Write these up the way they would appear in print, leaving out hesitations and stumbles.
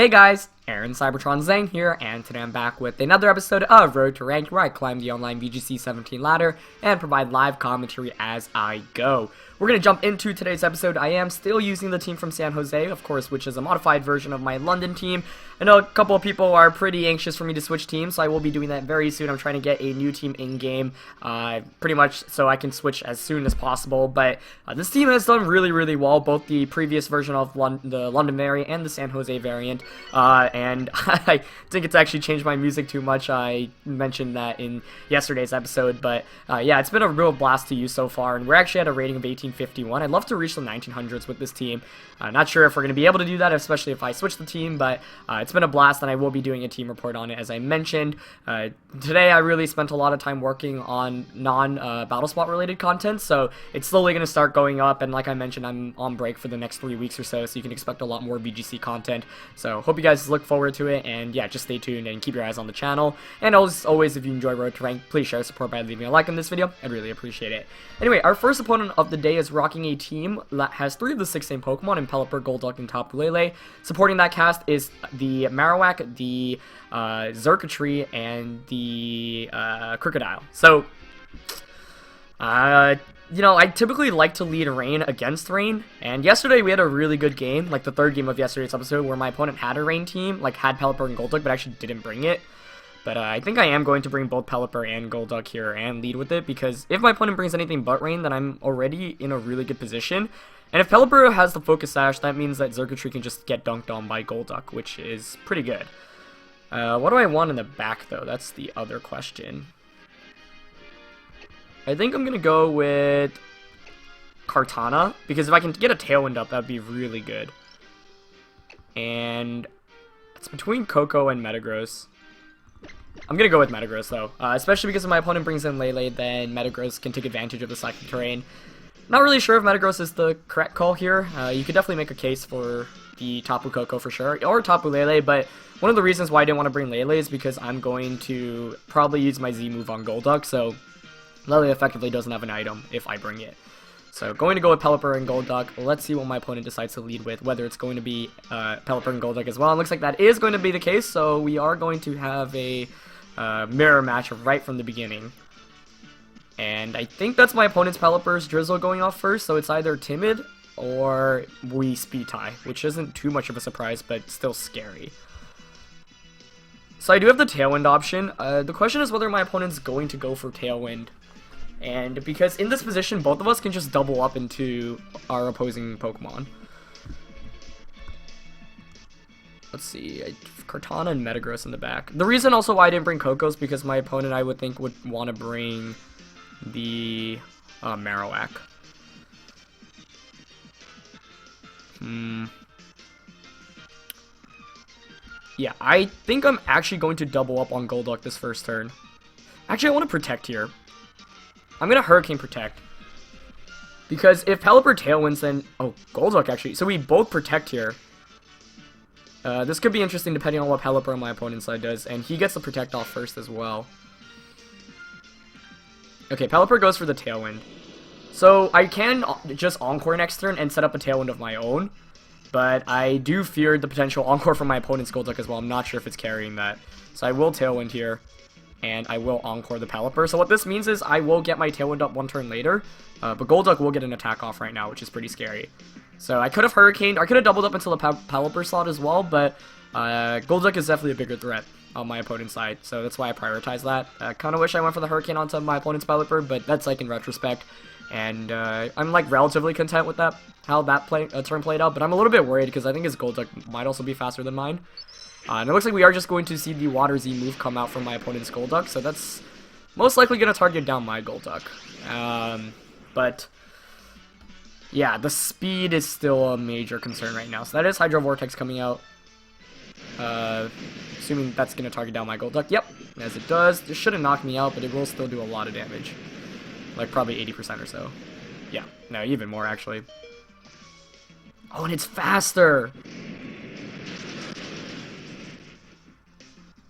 Hey guys, Aaron Cybertron Zang here, and today I'm back with another episode of Road to Rank, where I climb the online VGC 17 ladder and provide live commentary as I go. We're going to jump into today's episode. I am still using the team from San Jose, of course, which is a modified version of my London team. I know a couple of people are pretty anxious for me to switch teams, so I will be doing that very soon. I'm trying to get a new team in-game, pretty much so I can switch as soon as possible. But this team has done really well, both the previous version of the London variant and the San Jose variant. And I think it's actually changed my music too much. I mentioned that in yesterday's episode, but yeah, it's been a real blast to use so far, and we're actually at a rating of 1851. I'd love to reach the 1900s with this team. Not sure if we're going to be able to do that, especially if I switch the team, but it's been a blast, and I will be doing a team report on it, as I mentioned. Today, I really spent a lot of time working on non-battle spot related content, so it's slowly going to start going up, and like I mentioned, I'm on break for the next 3 weeks or so you can expect a lot more VGC content. So hope you guys look forward to it, and yeah, just stay tuned and keep your eyes on the channel. And as always, if you enjoy Road to Rank, please share support by leaving a like on this video. I'd really appreciate it. Anyway, our first opponent of the day is rocking a team that has 3 of the 6 same Pokemon in Pelipper, Golduck, and Tapu Lele. Supporting that cast is the Marowak, the Xurkitree, and the Crocodile. So, you know, I typically like to lead Rain against Rain, and yesterday we had a really good game, like the third game of yesterday's episode, where my opponent had a Rain team, like had Pelipper and Golduck, but actually didn't bring it. But I think I am going to bring both Pelipper and Golduck here and lead with it, because if my opponent brings anything but Rain, then I'm already in a really good position. And if Pelipper has the Focus Sash, that means that Xurkitree can just get dunked on by Golduck, which is pretty good. What do I want in the back, though? That's the other question. I think I'm going to go with Kartana, because if I can get a Tailwind up, that would be really good. And it's between Coco and Metagross. I'm going to go with Metagross, though, especially because if my opponent brings in Lele, then Metagross can take advantage of the cycling terrain. Not really sure if Metagross is the correct call here. You could definitely make a case for the Tapu Koko for sure, or Tapu Lele, but one of the reasons why I didn't want to bring Lele is because I'm going to probably use my Z move on Golduck, so Lele effectively doesn't have an item if I bring it. So going to go with Pelipper and Golduck. Let's see what my opponent decides to lead with, whether it's going to be Pelipper and Golduck as well. It looks like that is going to be the case, so we are going to have a mirror match right from the beginning. And I think that's my opponent's Pelipper's Drizzle going off first, so it's either Timid or we Speed Tie, which isn't too much of a surprise, but still scary. So I do have the Tailwind option. The question is whether my opponent's going to go for Tailwind. And because in this position, both of us can just double up into our opposing Pokemon. Let's see, Kartana and Metagross in the back. The reason also why I didn't bring Coco is because my opponent, I would think, would want to bring the Marowak. Yeah, I think I'm actually going to double up on Golduck this first turn. Actually, I want to Protect here. I'm going to Hurricane Protect. Because if Pelipper Tailwinds, then... Oh, Golduck actually. So we both Protect here. This could be interesting depending on what Pelipper on my opponent's side does. And he gets the Protect off first as well. Okay, Pelipper goes for the Tailwind. So I can just Encore next turn and set up a Tailwind of my own. But I do fear the potential Encore from my opponent's Golduck as well. I'm not sure if it's carrying that. So I will Tailwind here. And I will Encore the Pelipper. So what this means is I will get my Tailwind up 1 turn later. But Golduck will get an attack off right now, which is pretty scary. So I could have Hurricaned. I could have doubled up until the Pelipper slot as well. But Golduck is definitely a bigger threat on my opponent's side. So that's why I prioritize that. I kind of wish I went for the Hurricane onto my opponent's Pelipper. But that's like in retrospect. And I'm like relatively content with that, how that turn played out. But I'm a little bit worried because I think his Golduck might also be faster than mine. And it looks like we are just going to see the Water Z move come out from my opponent's Golduck, so that's most likely going to target down my Golduck. But, yeah, the speed is still a major concern right now. So that is Hydro Vortex coming out. Assuming that's going to target down my Golduck. Yep, as it does. This shouldn't knock me out, but it will still do a lot of damage. Like, probably 80% or so. Yeah, no, even more, actually. Oh, and it's faster!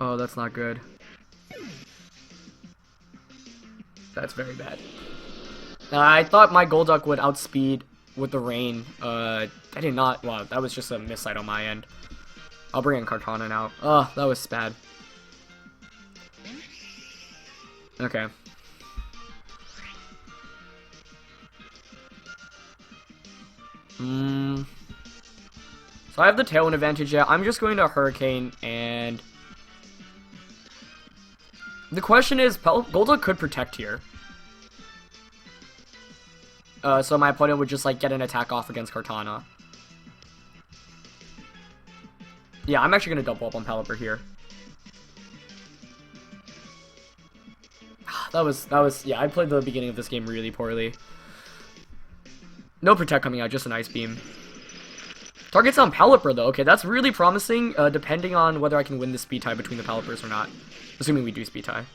Oh, that's not good. That's very bad. I thought my Golduck would outspeed with the Rain. I did not. Wow, that was just a missight on my end. I'll bring in Kartana now. Oh, that was bad. Okay. So I have the Tailwind advantage yet. I'm just going to Hurricane, and the question is, Golduck could protect here. So my opponent would just like get an attack off against Kartana. Yeah, I'm actually gonna double up on Pelipper here. That was yeah, I played the beginning of this game really poorly. No protect coming out, just an Ice Beam. Target's on Pelipper though. Okay, that's really promising, depending on whether I can win the speed tie between the Pelippers or not. Assuming we do speed tie.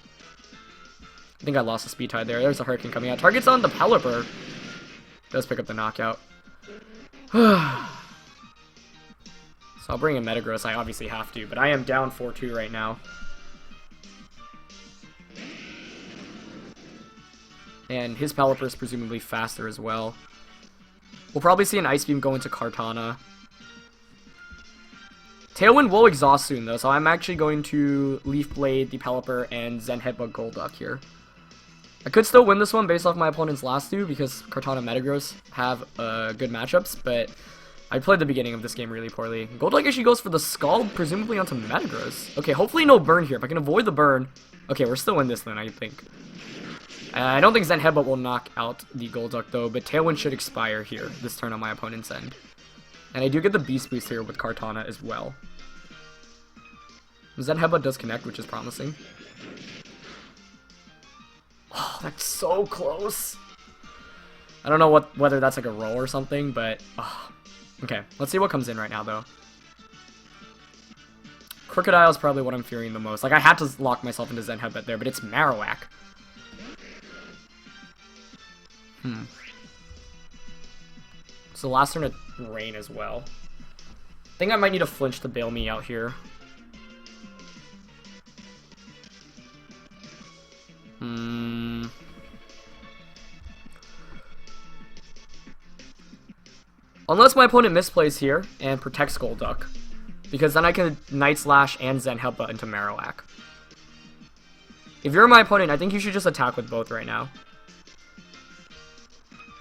I think I lost the speed tie there. There's a Hurricane coming out. Target's on the Pelipper. Does pick up the knockout. So I'll bring in Metagross. I obviously have to, but I am down 4-2 right now. And his Pelipper is presumably faster as well. We'll probably see an Ice Beam go into Kartana. Tailwind will exhaust soon though, so I'm actually going to Leaf Blade the Pelipper and Zen Headbutt Golduck here. I could still win this one based off my opponent's last two because Kartana and Metagross have good matchups, but I played the beginning of this game really poorly. Golduck actually goes for the Scald, presumably onto Metagross. Okay, hopefully no burn here. If I can avoid the burn... Okay, we're still in this then, I think. I don't think Zen Headbutt will knock out the Golduck though, but Tailwind should expire here this turn on my opponent's end. And I do get the Beast Boost here with Kartana as well. Zen Headbutt does connect, which is promising. Oh, that's so close. I don't know whether that's like a roll or something, but... Oh. Okay, let's see what comes in right now, though. Crocodile is probably what I'm fearing the most. Like, I had to lock myself into Zen Headbutt there, but it's Marowak. So last turn of Rain as well. I think I might need a flinch to bail me out here. Unless my opponent misplays here and protects Golduck. Because then I can Night Slash and Zen Headbutt into Marowak. If you're my opponent, I think you should just attack with both right now.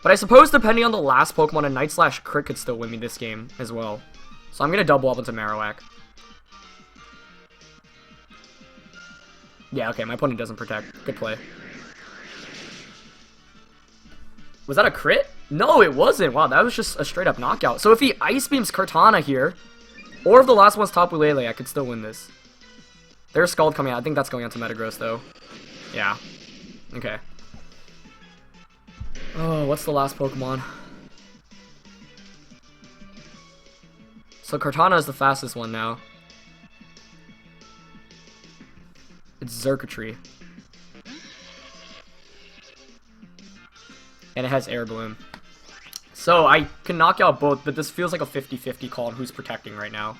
But I suppose depending on the last Pokemon, a Night Slash crit could still win me this game as well. So I'm going to double up into Marowak. Yeah, okay, my opponent doesn't protect. Good play. Was that a crit? No, it wasn't. Wow, that was just a straight up knockout. So if he Ice Beams Kartana here, or if the last one's Tapu Lele, I could still win this. There's Scald coming out. I think that's going on to Metagross, though. Yeah. Okay. Oh, what's the last Pokemon? So Kartana is the fastest one now. It's Xurkitree. And it has Air Balloon. So I can knock out both, but this feels like a 50-50 call on who's protecting right now.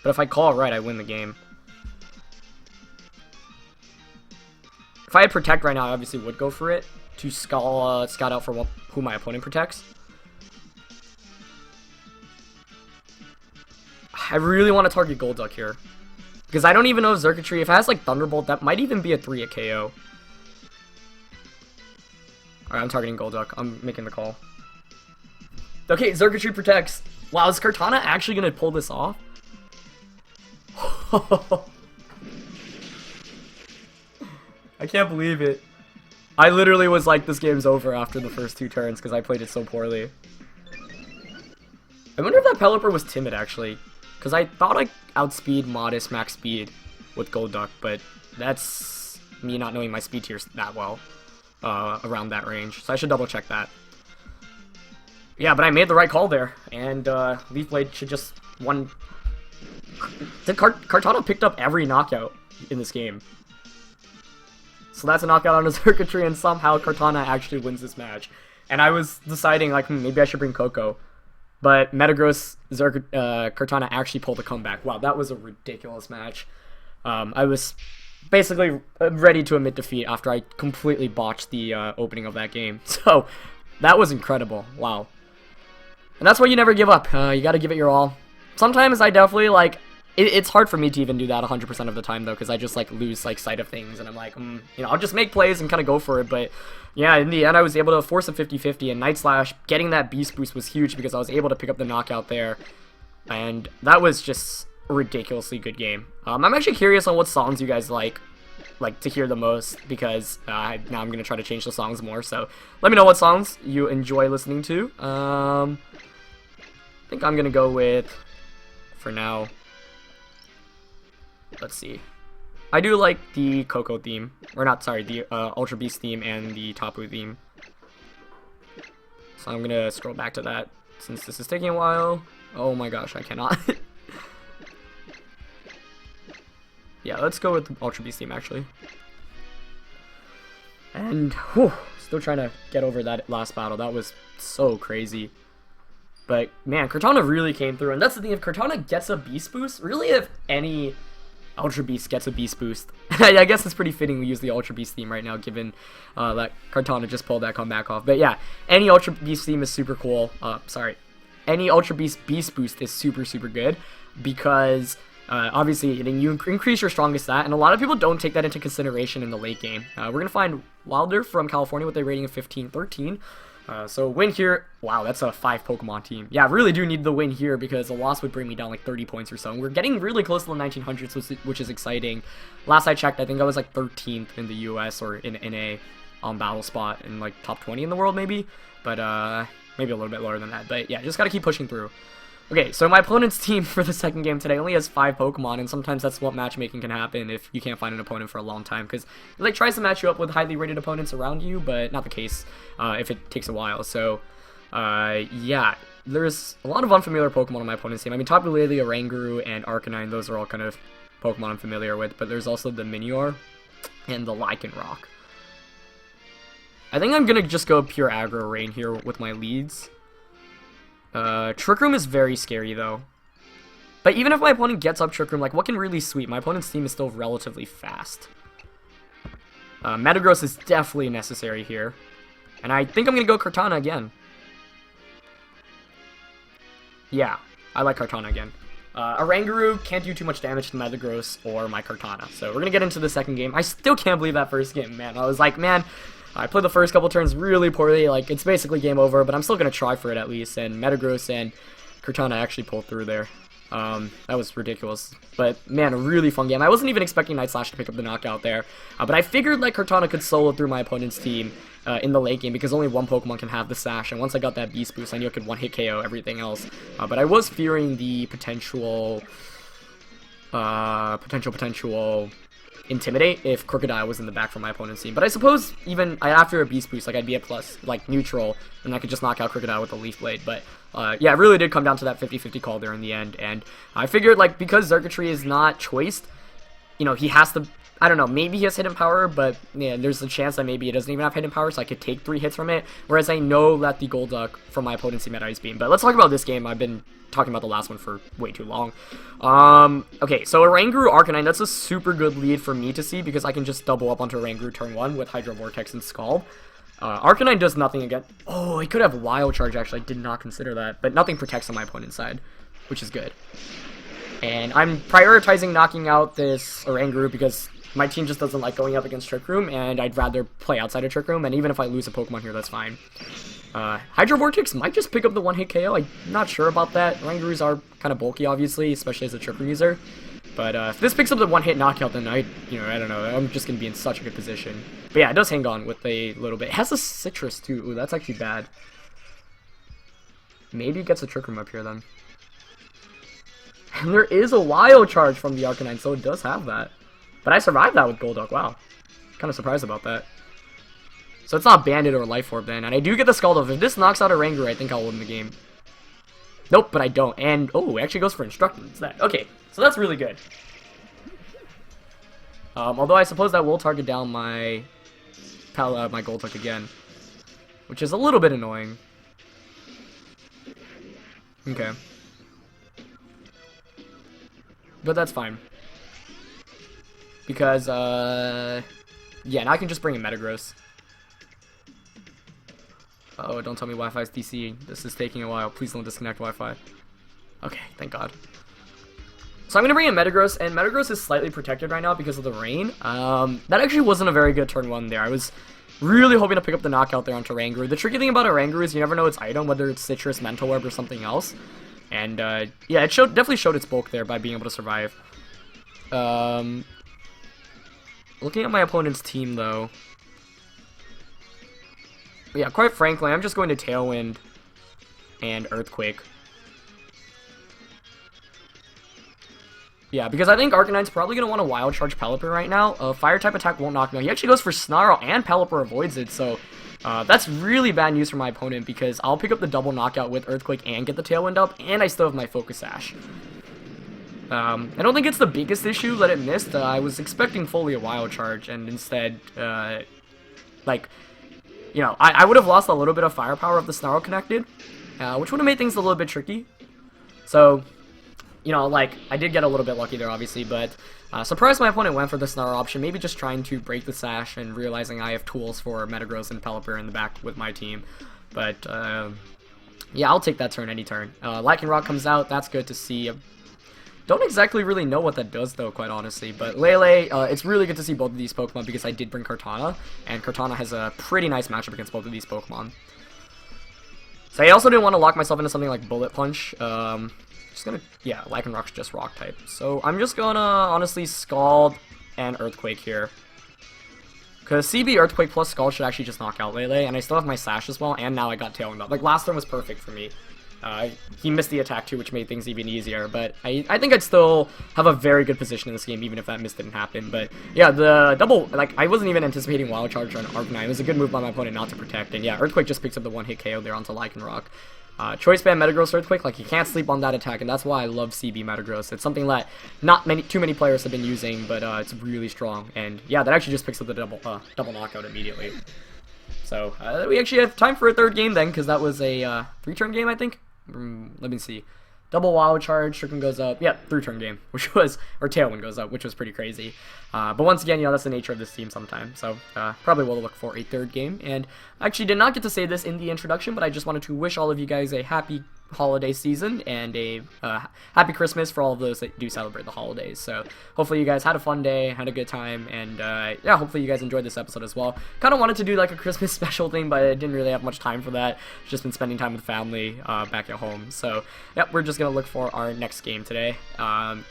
But if I call it right, I win the game. If I had Protect right now, I obviously would go for it to scout out for who my opponent protects. I really want to target Golduck here. Because I don't even know if Xurkitree, if it has like Thunderbolt, that might even be a 3 at KO. Alright, I'm targeting Golduck. I'm making the call. Okay, Xurkitree protects. Wow, is Kartana actually going to pull this off? I can't believe it. I literally was like, this game's over after the first 2 turns because I played it so poorly. I wonder if that Pelipper was timid, actually. Because I thought I outspeed Modest max speed with Golduck, but that's me not knowing my speed tiers that well around that range. So I should double check that. Yeah, but I made the right call there, and Leaf Blade should just one. Kartana picked up every knockout in this game. So that's a knockout on a Xurkitree, and somehow Kartana actually wins this match. And I was deciding, like, maybe I should bring Coco. But Metagross, Kartana actually pulled a comeback. Wow, that was a ridiculous match. I was basically ready to admit defeat after I completely botched the opening of that game. So, that was incredible. Wow. And that's why you never give up. You gotta give it your all. Sometimes I definitely, like, it's hard for me to even do that 100% of the time, though, because I just, like, lose, like, sight of things, and I'm like, you know, I'll just make plays and kind of go for it, but, yeah, in the end, I was able to force a 50-50, and Night Slash, getting that Beast Boost was huge, because I was able to pick up the knockout there, and that was just a ridiculously good game. I'm actually curious on what songs you guys like to hear the most, because now I'm going to try to change the songs more, so let me know what songs you enjoy listening to. I think I'm going to go with, for now, let's see. I do like the Coco theme, or not, sorry, the Ultra Beast theme and the Tapu theme. So I'm going to scroll back to that, since this is taking a while. Oh my gosh, I cannot. Yeah, let's go with the Ultra Beast theme, actually. And, whew, still trying to get over that last battle. That was so crazy. But, man, Kartana really came through. And that's the thing, if Kartana gets a Beast Boost, really if any Ultra Beast gets a Beast Boost. I guess it's pretty fitting we use the Ultra Beast theme right now, given that Kartana just pulled that comeback off. But yeah, any Ultra Beast theme is super cool. Any Ultra Beast Boost is super, super good, because obviously you increase your strongest stat, and a lot of people don't take that into consideration in the late game. We're going to find Wilder from California with a rating of 15-13. So win here. Wow, that's a 5 Pokemon team. Yeah, I really do need the win here, because a loss would bring me down like 30 points or so. And we're getting really close to the 1900s, which is exciting. Last I checked, I think I was like 13th in the US or in NA on Battle Spot, in like top 20 in the world maybe. But maybe a little bit lower than that. But yeah, just got to keep pushing through. Okay, so my opponent's team for the second game today only has 5 Pokemon, and sometimes that's what matchmaking can happen if you can't find an opponent for a long time, because it like tries to match you up with highly rated opponents around you, but not the case if it takes a while. So, yeah, there's a lot of unfamiliar Pokemon on my opponent's team. I mean, Tapu Lele, Oranguru, and Arcanine, those are all kind of Pokemon I'm familiar with, but there's also the Minior and the Lycanroc. I think I'm going to just go pure aggro rain here with my leads. Trick Room is very scary, though. But even if my opponent gets up Trick Room, like, what can really sweep? My opponent's team is still relatively fast. Metagross is definitely necessary here. And I think I'm going to go Kartana again. Yeah, I like Kartana again. Oranguru can't do too much damage to Metagross or my Kartana. So we're going to get into the second game. I still can't believe that first game, man. I was like, man, I played the first couple turns really poorly, like, it's basically game over, but I'm still going to try for it at least, and Metagross and Kartana actually pulled through there. That was ridiculous, but, man, a really fun game. I wasn't even expecting Night Slash to pick up the knockout there, but I figured, like, Kartana could solo through my opponent's team in the late game, because only one Pokemon can have the Sash, and once I got that Beast Boost, I knew it could one-hit KO everything else, but I was fearing the potential Intimidate if Crocodile was in the back from my opponent's team. But I suppose even after a Beast Boost, like, I'd be at plus, like, neutral, and I could just knock out Crocodile with a Leaf Blade. But, yeah, it really did come down to that 50-50 call there in the end. And I figured, like, because Xurkitree is not choiced, you know, he has to, I don't know, maybe he has hidden power, but, yeah, there's a chance that maybe it doesn't even have hidden power, so I could take 3 hits from it. Whereas I know that the Golduck from my opponent's team had Ice Beam. But let's talk about this game. I've been talking about the last one for way too long. Okay, so Oranguru Arcanine, that's a super good lead for me to see, because I can just double up onto Oranguru turn 1 with Hydro Vortex and Scald. Arcanine does nothing again. Oh, he could have Wild Charge, actually. I did not consider that. But nothing protects on my opponent's side, which is good. And I'm prioritizing knocking out this Oranguru because my team just doesn't like going up against Trick Room, and I'd rather play outside of Trick Room, and even if I lose a Pokemon here, that's fine. Hydro Vortex might just pick up the one-hit KO. I'm not sure about that. Orangurus are kind of bulky, obviously, especially as a Trick Room user. But if this picks up the one-hit knockout, then I don't know. I'm just going to be in such a good position. But yeah, it does hang on with a little bit. It has a Citrus, too. Ooh, that's actually bad. Maybe it gets a Trick Room up here, then. And there is a Wild Charge from the Arcanine, so it does have that. But I survived that with Golduck. Wow. Kind of surprised about that. So it's not Bandit or Life Orb then. And I do get the Scald off. If this knocks out a Oranguru, I think I'll win the game. Nope, but I don't. And, oh, it actually goes for Instructed instead. Okay, so that's really good. Although I suppose that will target down my Golduck again. Which is a little bit annoying. Okay. But that's fine. Because, yeah, now I can just bring in Metagross. Oh, Oh, don't tell me Wi-Fi is DCing. This is taking a while. Please don't disconnect Wi-Fi. Okay, thank God. So I'm going to bring in Metagross, and Metagross is slightly protected right now because of the rain. That actually wasn't a very good turn 1 there. I was really hoping to pick up the knockout there onto Oranguru. The tricky thing about Oranguru is you never know its item, whether it's Citrus, Mental Orb, or something else. And, yeah, it definitely showed its bulk there by being able to survive. Looking at my opponent's team, though. Yeah, quite frankly, I'm just going to Tailwind and Earthquake. Yeah, because I think Arcanine's probably going to want to Wild Charge Pelipper right now. Fire-type attack won't knock me out. He actually goes for Snarl, and Pelipper avoids it, so that's really bad news for my opponent because I'll pick up the double knockout with Earthquake and get the Tailwind up, and I still have my Focus Sash. I don't think it's the biggest issue that it missed. I was expecting fully a Wild Charge, and instead, like, you know, I would have lost a little bit of firepower if the Snarl connected, which would have made things a little bit tricky. So, you know, like, I did get a little bit lucky there, obviously, but surprised my opponent went for the Snarl option, maybe just trying to break the Sash and realizing I have tools for Metagross and Pelipper in the back with my team. But, yeah, I'll take that turn any turn. Lycanroc comes out, that's good to see. Don't exactly really know what that does, though, quite honestly, but Lele, it's really good to see both of these Pokemon because I did bring Kartana, and Kartana has a pretty nice matchup against both of these Pokemon. So I also didn't want to lock myself into something like Bullet Punch. Just gonna, yeah, Lycanroc's just Rock type. So I'm just gonna, honestly, Scald and Earthquake here. Because CB, Earthquake plus Scald should actually just knock out Lele, and I still have my Sash as well, and now I got Tailwind up. Like, last turn was perfect for me. He missed the attack too, which made things even easier, but I think I'd still have a very good position in this game, even if that miss didn't happen. But yeah, the double, like, I wasn't even anticipating Wild Charge on Arcanine. It was a good move by my opponent not to protect, and yeah, Earthquake just picks up the one-hit KO there onto Lycanroc. Choice Band Metagross Earthquake, like, you can't sleep on that attack, and that's why I love CB Metagross. It's something that not too many players have been using, but it's really strong, and yeah, that actually just picks up the double knockout immediately. So, we actually have time for a third game then, because that was a 3-turn game, I think? Let me see. Double Wild Charge, Stricken goes up. Yeah, 3-turn game, which was, or Tailwind goes up, which was pretty crazy. But once again, you know, that's the nature of this team sometimes. So, probably will look for a third game. And I actually did not get to say this in the introduction, but I just wanted to wish all of you guys a happy holiday season and a happy Christmas for all of those that do celebrate the holidays. So hopefully you guys had a fun day, had a good time, and yeah, hopefully you guys enjoyed this episode as well. Kind of wanted to do like a Christmas special thing, but I didn't really have much time for that. Just been spending time with family back at home. So yep, we're just gonna look for our next game today. And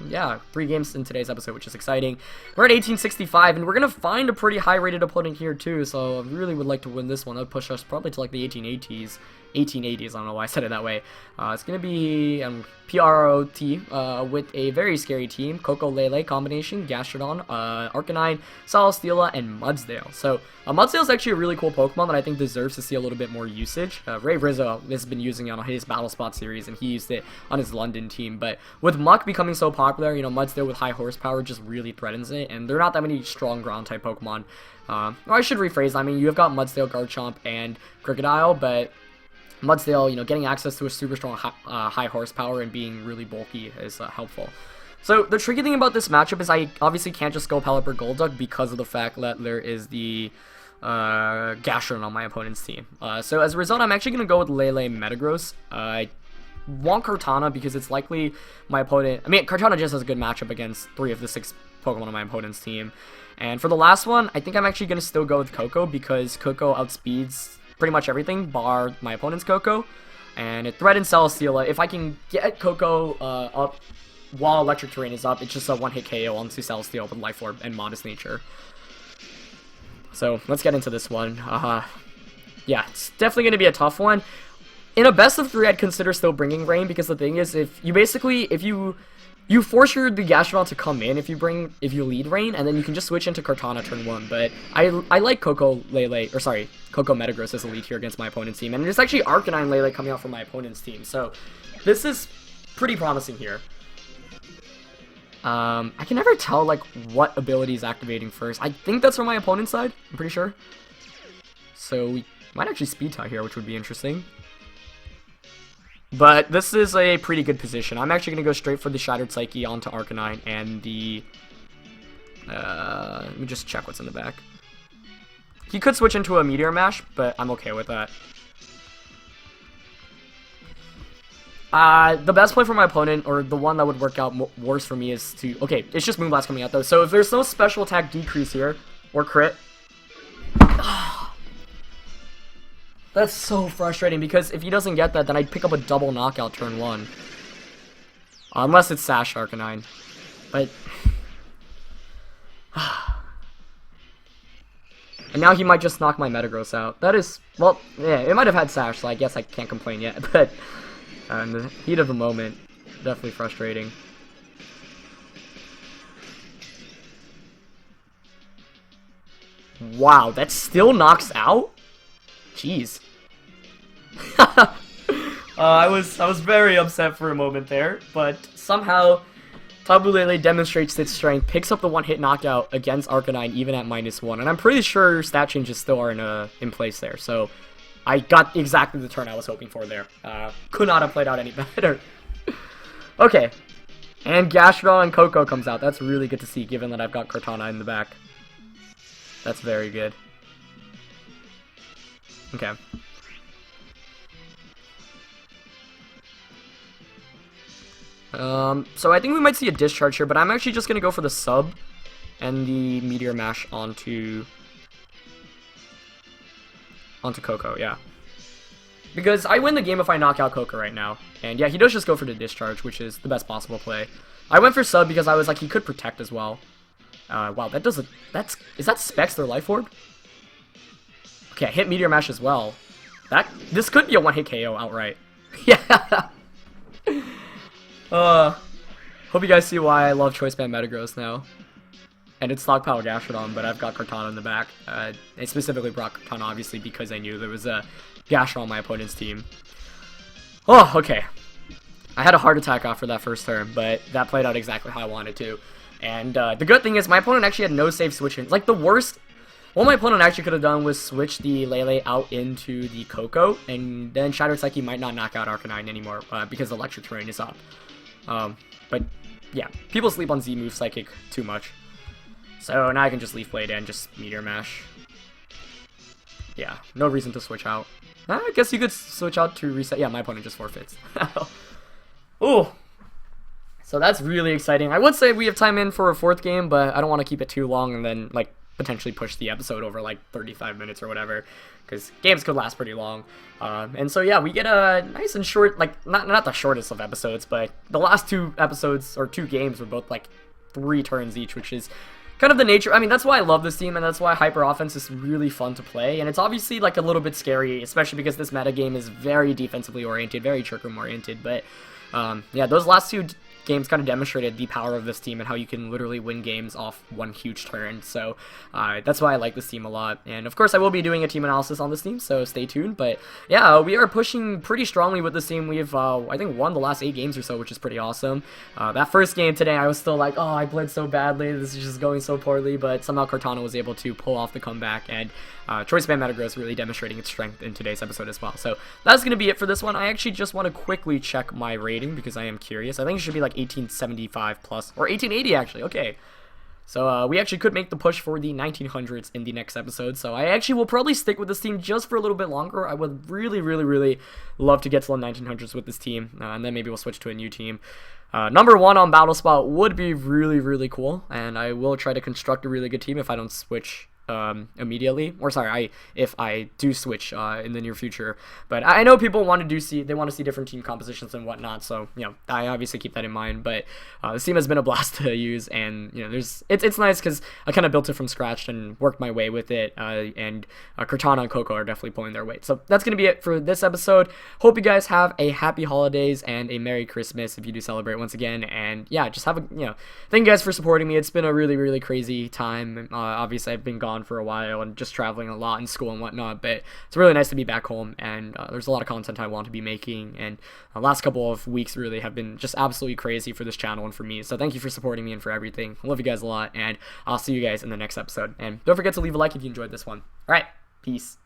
yeah, 3 games in today's episode, which is exciting. We're at 1865, and we're gonna find a pretty high rated opponent here too, so I really would like to win this one. That would push us probably to like the 1880s. I don't know why I said it that way. It's going to be PROT with a very scary team. Coco Lele combination, Gastrodon, Arcanine, Celesteela, and Mudsdale. So Mudsdale is actually a really cool Pokemon that I think deserves to see a little bit more usage. Ray Rizzo has been using it on his Battle Spot series, and he used it on his London team. But with Muck becoming so popular, you know, Mudsdale with high horsepower just really threatens it, and there are not that many strong ground-type Pokemon. Or I should rephrase, I mean, you have got Mudsdale, Garchomp, and Crocodile, but Mudsdale, you know, getting access to a super strong high horsepower and being really bulky is helpful. So the tricky thing about this matchup is I obviously can't just go Pelipper Golduck because of the fact that there is the Gastrodon on my opponent's team. So as a result, I'm actually going to go with Lele Metagross. I want Kartana because it's likely my opponent... I mean, Kartana just has a good matchup against 3 of the 6 Pokemon on my opponent's team. And for the last one, I think I'm actually going to still go with Coco because Coco outspeeds pretty much everything bar my opponent's Coco, and it threatens Celesteela. If I can get Coco up while Electric Terrain is up, it's just a one-hit KO onto Celesteela with Life Orb and Modest Nature. So let's get into this one. Yeah, it's definitely going to be a tough one. In a best of 3, I'd consider still bringing Rain because the thing is, if you force the Gastrodon to come in if you lead Rain, and then you can just switch into Kartana turn 1. But I like Coco Metagross as a lead here against my opponent's team, and it's actually Arcanine Lele coming out from my opponent's team, so this is pretty promising here. I can never tell like what ability is activating first. I think that's from my opponent's side, I'm pretty sure. So we might actually speed tie here, which would be interesting. But this is a pretty good position. I'm actually going to go straight for the Shattered Psyche onto Arcanine and the... let me just check what's in the back. He could switch into a Meteor Mash, but I'm okay with that. The best play for my opponent, or the one that would work out worse for me, is to... Okay, it's just Moonblast coming out, though. So if there's no special attack decrease here, or crit... That's so frustrating, because if he doesn't get that, then I'd pick up a double knockout turn 1. Unless it's Sash Arcanine. But... And now he might just knock my Metagross out. That is... Well, yeah, it might have had Sash, so I guess I can't complain yet, but... in the heat of the moment, definitely frustrating. Wow, that still knocks out? Jeez. I was very upset for a moment there, but somehow Tabulele demonstrates its strength, picks up the one-hit knockout against Arcanine even at -1, and I'm pretty sure stat changes still are in place there, so I got exactly the turn I was hoping for there. Could not have played out any better. Okay, and Gastrodon and Coco comes out. That's really good to see, given that I've got Kartana in the back. That's very good. Okay. So I think we might see a discharge here, but I'm actually just going to go for the sub and the Meteor Mash onto Coco, yeah. Because I win the game if I knock out Coco right now. And yeah, he does just go for the discharge, which is the best possible play. I went for sub because I was like, he could protect as well. Wow, that doesn't... Is that Specs, their Life Orb? Okay, I hit Meteor Mash as well. This could be a one-hit KO outright. Yeah. Hope you guys see why I love Choice Band Metagross now. And it's Stockpile Gastrodon, but I've got Kartana in the back. I specifically brought Kartana, obviously, because I knew there was a Gastrodon on my opponent's team. Oh, okay. I had a heart attack after that first turn, but that played out exactly how I wanted to. And the good thing is my opponent actually had no safe switch-ins. Like, the worst... What my opponent actually could have done was switch the Lele out into the Coco, and then Shadow Psyche might not knock out Arcanine anymore, because Electric Terrain is up. But, yeah, people sleep on Z-Move Psychic too much. So now I can just Leaf Blade and just Meteor Mash. Yeah, no reason to switch out. I guess you could switch out to reset. Yeah, my opponent just forfeits. Ooh. So that's really exciting. I would say we have time in for a fourth game, but I don't want to keep it too long and then, like, potentially push the episode over, like, 35 minutes or whatever, because games could last pretty long. And so, yeah, we get a nice and short, like, not the shortest of episodes, but the last two episodes, or two games, were both, like, 3 turns each, which is kind of the nature. I mean, that's why I love this team, and that's why Hyper Offense is really fun to play, and it's obviously, like, a little bit scary, especially because this meta game is very defensively oriented, very trick room oriented, but, yeah, those last two games kind of demonstrated the power of this team and how you can literally win games off one huge turn. So that's why I like this team a lot. And of course I will be doing a team analysis on this team, so stay tuned. But yeah, we are pushing pretty strongly with this team. We've I think won the last 8 games or so, which is pretty awesome. That first game today I was still like, oh, I bled so badly, this is just going so poorly, but somehow Kartana was able to pull off the comeback, and Choice Band Metagross really demonstrating its strength in today's episode as well. So that's going to be it for this one. I actually just want to quickly check my rating because I am curious. I think it should be like 1875 plus, or 1880 actually. Okay. So we actually could make the push for the 1900s in the next episode. So I actually will probably stick with this team just for a little bit longer. I would really, really, really love to get to the 1900s with this team, and then maybe we'll switch to a new team. Number 1 on Battle Spot would be really, really cool, and I will try to construct a really good team if I don't switch immediately, or sorry, if I do switch in the near future. But I know people want to see different team compositions and whatnot, so you know, I obviously keep that in mind. But this team has been a blast to use, and you know, it's nice because I kind of built it from scratch and worked my way with it, and Kartana and Coco are definitely pulling their weight. So that's gonna be it for this episode. Hope you guys have a happy holidays and a Merry Christmas if you do celebrate once again, and yeah, just have a, you know, thank you guys for supporting me. It's been a really, really crazy time. Obviously I've been gone for a while and just traveling a lot in school and whatnot, but it's really nice to be back home, and there's a lot of content I want to be making, and the last couple of weeks really have been just absolutely crazy for this channel and for me. So thank you for supporting me and for everything. I love you guys a lot, and I'll see you guys in the next episode, and don't forget to leave a like if you enjoyed this one. All right, peace.